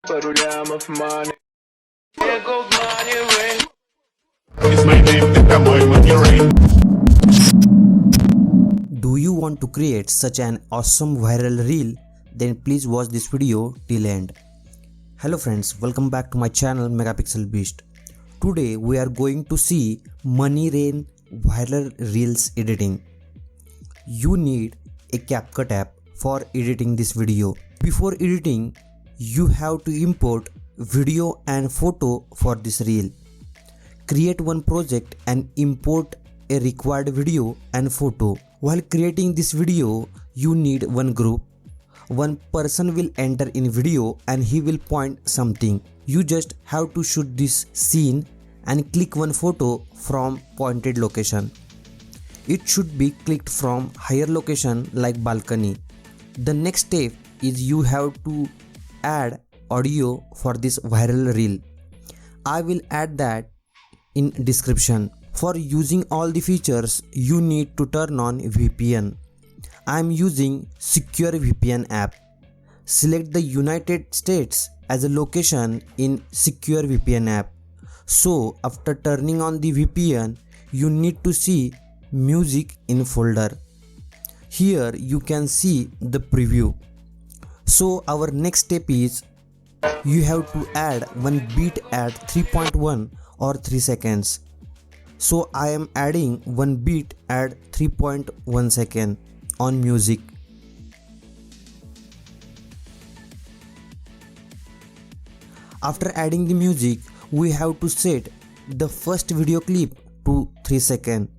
Парулям of money. It's my name, по-моему, не rain. Do you want to create such an awesome viral reel? Then please watch this video till end. Hello friends, welcome back to my channel Megapixel Beast. Today we are going to see money rain viral reels editing. You need a Capcut app for editing this video. Before editing, you have to import video and photo for this reel. Create one project and import a required video and photo. While creating this video, you need one group. One person will enter in video and he will point something. You just have to shoot this scene and click one photo from pointed location. It should be clicked from higher location like balcony. The next step is you have to add audio for this viral reel. I will add that in description. For using all the features, you need to turn on VPN. I am using Secure VPN app. Select the United States as a location in Secure VPN app. So after turning on the VPN, you need to see music in folder. Here you can see the preview. So our next step is you have to add one beat at 3.1 or 3 seconds. So I am adding one beat at 3.1 second on music. After adding the music, we have to set the first video clip to 3 seconds.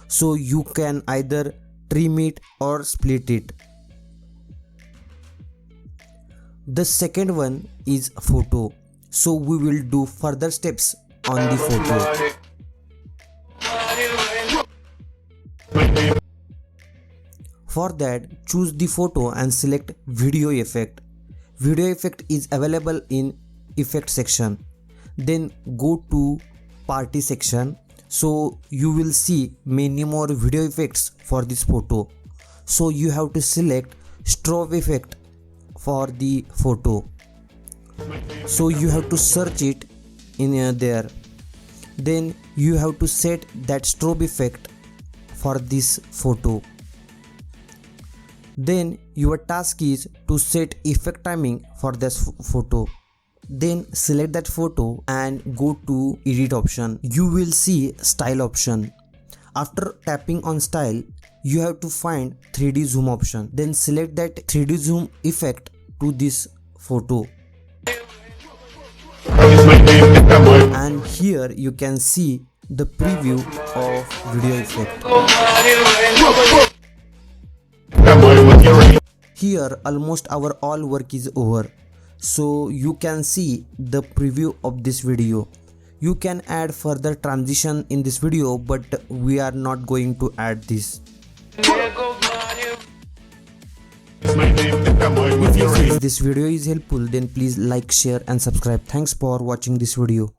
So you can either trim it or split it. The second one is photo. So we will do further steps on the photo. For that, choose the photo and select video effect. Video effect is available in effect section. Then go to party section. So you will see many more video effects for this photo. So you have to select strobe effect for the photo. So you have to search it in there. Then you have to set that strobe effect for this photo. Then your task is to set effect timing for this photo. Then select that photo and go to edit option. You will see style option. After tapping on style, you have to find 3D zoom option. Then select that 3D zoom effect to this photo. And here you can see the preview of video effect. Here almost our all work is over. So you can see the preview of this video. You can add further transition in this video, but we are not going to add this. If you feel this video is helpful, then please like, share and subscribe. Thanks for watching this video.